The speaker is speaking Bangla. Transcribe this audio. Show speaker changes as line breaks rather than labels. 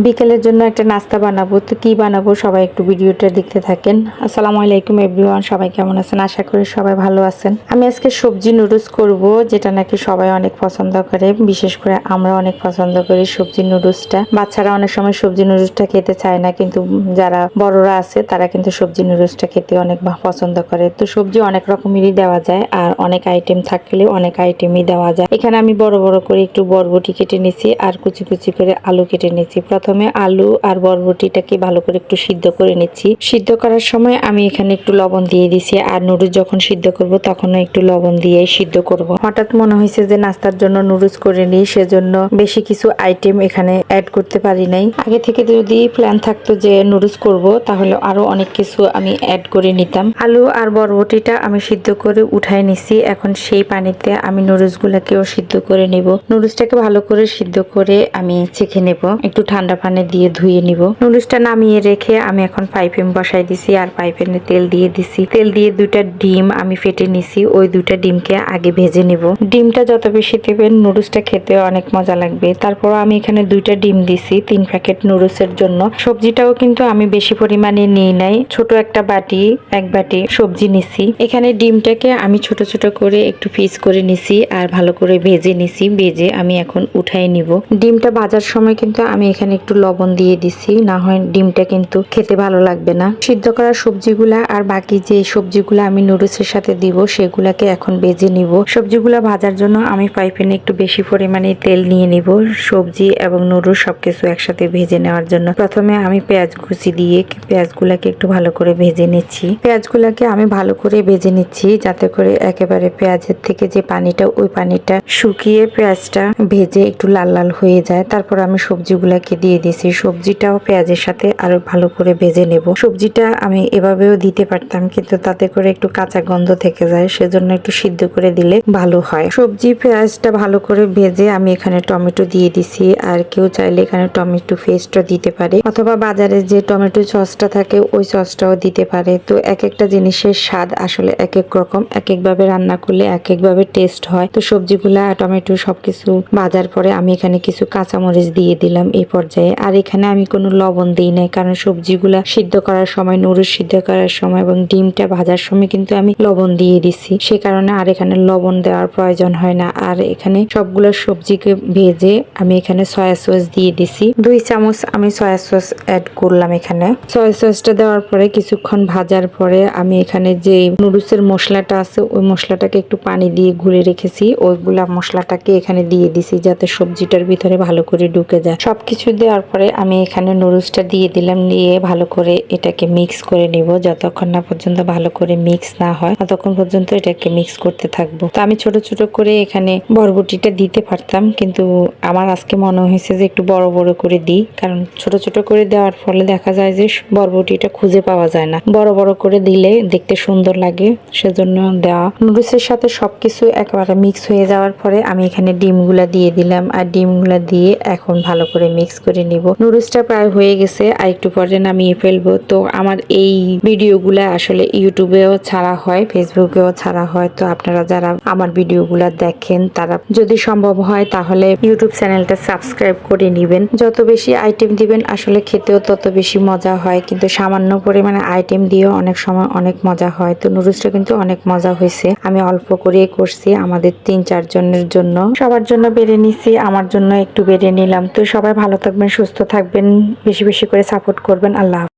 বিকেলের জন্য একটা নাস্তা বানাবো, তো কি বানাবো সবাই একটু ভিডিওটা দেখতে থাকেন। আসসালামু আলাইকুম এভরিওয়ান, সবাই কেমন আছেন? আশা করি সবাই ভালো আছেন। আমি আজকে সবজি নুডলস করব, যেটা নাকি সবাই অনেক পছন্দ করে, বিশেষ করে আমরা অনেক পছন্দ করি সবজি নুডলসটা। বাচ্চারা অনেক সময় সবজি নুডলসটা খেতে চায় না, কিন্তু যারা বড়রা আছে তারা কিন্তু সবজি নুডলসটা খেতে অনেক পছন্দ করে। তো সবজি অনেক রকমেরই দেওয়া যায়, আর অনেক আইটেম থাকলে অনেক আইটেমই দেওয়া যায়। এখানে আমি বড় বড় করে একটু বরবটি কেটে নিয়েছি আর কুচি কুচি করে আলু কেটে নিয়েছি। প্রথমে আলু আর বরবটিটাকে ভালো করে একটু সিদ্ধ করে নিচ্ছি। সিদ্ধ করার সময় আমি এখানে একটু লবণ দিয়ে দিছি, আর নুডলস যখন সিদ্ধ করব তখনও একটু লবণ দিয়ে সিদ্ধ করব। হঠাৎ মনে হয়েছে যে নাস্তার জন্য নুডলস করে নিই, সেজন্য বেশি কিছু আইটেম এখানে অ্যাড করতে পারি নাই। আগে থেকে যদি প্ল্যান থাকতো যে নুডলস করব, তাহলে আরো অনেক কিছু আমি অ্যাড করে নিতাম। আলু আর বরবটিটা আমি সিদ্ধ করে উঠাই নিছি। এখন সেই পানিতে আমি নুডলস গুলাকেও সিদ্ধ করে নিব। নুডলসটাকে ভালো করে সিদ্ধ করে আমি চেখে নেব, একটু ঠান্ডা পানি দিয়ে ধুয়ে নিব। নুডলসটা নামিয়ে রেখে আমি এখন পাইপেন বসাই দিছি, আর পাইপেনে তেল দিয়ে দিছি। তেল দিয়ে দুইটা ডিম আমি ফেটে নিছি, ওই দুইটা ডিমকে আগে ভেজে নিব। ডিমটা যত বেশি দেবেন নুডলসটা খেতে অনেক মজা লাগবে। তারপর আমি এখানে দুইটা ডিম দিছি 3 প্যাকেট নুডলসের জন্য। সবজিটাও কিন্তু আমি বেশি পরিমাণে নিই নাই, ছোট একটা বাটি, এক বাটি সবজি নিছি। এখানে ডিমটাকে আমি ছোট ছোট করে একটু পিস করে নিছি আর ভালো করে ভেজে নিছি। ভেজে আমি এখন উঠাই নিব। ডিমটা ভাজার সময় কিন্তু আমি এখানে একটু লবণ দিয়ে দিছি, না হয় ডিমটা কিন্তু খেতে ভালো লাগবে না। সিদ্ধ করা সবজিগুলা আর বাকি যে সবজিগুলা আমি নুডলসের সাথে দিব, সেগুলাকে এখন ভেজে নিব। সবজিগুলা ভাজার জন্য আমি পাইপেনে একটু বেশি পরিমাণে তেল নিয়ে নিব, সবজি এবং নুডলস সবকিছু একসাথে ভেজে নেওয়ার জন্য। প্রথমে আমি পেঁয়াজ কুচি দিয়ে পেঁয়াজগুলাকে একটু ভালো করে ভেজে নিচ্ছি। পেঁয়াজগুলাকে আমি ভালো করে ভেজে নিচ্ছি, যাতে করে একেবারে পেঁয়াজের থেকে যে পানিটা, ওই পানিটা শুকিয়ে পেঁয়াজটা ভেজে একটু লাল লাল হয়ে যায়। তারপর আমি সবজিগুলাকে দিয়ে দিয়েছি। সবজিটাও পেঁয়াজের সাথে আরো ভালো করে ভেজে নেব। সবজিটা আমি এভাবেও দিতে পারতাম, কিন্তু তাতে করে একটু কাঁচা গন্ধ থেকে যায়, সেজন্য একটু সিদ্ধ করে দিলে ভালো হয়। সবজি পেঁয়াজটা ভালো করে ভেজে আমি এখানে টমেটো দিয়ে দিছি, আর কেউ চাইলে এখানে টমেটো পেস্টও দিতে পারে, অথবা বাজারে যে টমেটো সসটা থাকে ওই সসটাও দিতে পারে। তো এক একটা জিনিসের স্বাদ আসলে এক এক রকম, এক একভাবে রান্না করলে এক একভাবে টেস্ট হয়। তো সবজিগুলা টমেটো সবকিছু ভাজার পরে আমি এখানে কিছু কাঁচামরিচ দিয়ে দিলাম এই পর্যায়ে। আর এখানে আমি কোনো লবণ দিই নাই, কারণ সবজিগুলা সিদ্ধ করার সময়, নুডলস সিদ্ধ করার সময় এবং ডিমটা ভাজার সময় কিন্তু আমি লবণ দিয়ে দিছি, সে কারণে আর এখানে লবণ দেওয়ার প্রয়োজন হয় না। আর এখানে সবগুলো সবজিকে ভেজে আমি এখানে সয়া সস দিয়ে দিছি। 2 চামচ আমি সয়া সস অ্যাড করলাম। এখানে সয়া সসটা দেওয়ার পরে কিছুক্ষণ ভাজার পরে আমি এখানে যে নুডলসের মশলাটা আছে, ওই মশলাটাকে একটু পানি দিয়ে গুলে রেখেছি, ওইগুলা মশলাটাকে এখানে দিয়ে দিছি, যাতে সবজিটার ভিতরে ভালো করে ঢুকে যায়। সবকিছু দেওয়ার পরে আমি এখানে নুডলসটা দিয়ে দিলাম, দিয়ে ভালো করে এটাকে মিক্স করে নিব। যতক্ষণ না পর্যন্ত ভালো করে মিক্স না হয় ততক্ষণ পর্যন্ত এটাকে মিক্স করতে থাকবো। তো আমি ছোট ছোট করে এখানে বরবটিটা দিতে পারতাম, কিন্তু আমার আজকে মনে হয়েছে যে একটু বড় বড় করে দিই, কারণ ছোট ছোট করে দেওয়ার ফলে দেখা যায় যে বরবটিটা খুঁজে পাওয়া যায় না। বড় বড় করে দিলে দেখতে সুন্দর লাগে, সেজন্য দেওয়া। নুডলসের সাথে সবকিছু একেবারে মিক্স হয়ে যাওয়ার পরে আমি এখানে ডিমগুলা দিয়ে দিলাম, আর ডিমগুলা দিয়ে এখন ভালো করে মিক্স করে নিব। নুডলসটা প্রায় হয়ে গেছে, আর একটু পরে নামিয়ে ফেলবো। তো আমার এই ভিডিওগুলা আসলে ইউটিউবেও ছাড়া হয়, ফেসবুকেও ছাড়া হয়। তো আপনারা যারা আমার ভিডিওগুলা দেখেন, তারা যদি সম্ভব হয় তাহলে ইউটিউব চ্যানেলটা সাবস্ক্রাইব করে নিবেন। যত বেশি আইটেম দিবেন আসলে খেতেও তত বেশি মজা হয়, কিন্তু সামান্য পরিমাণে আইটেম দিয়েও অনেক সময় অনেক মজা হয়। তো নুডলসটা কিন্তু অনেক মজা হয়েছে। আমি অল্প করে করছি আমাদের 3-4 জনের জন্য, সবার জন্য বেড়ে নিছি, আমার জন্য একটু বেড়ে নিলাম। তো সবাই ভালো থাকবেন, সুস্থ থাকবেন, বেশি বেশি করে সাপোর্ট করবেন। আল্লাহ।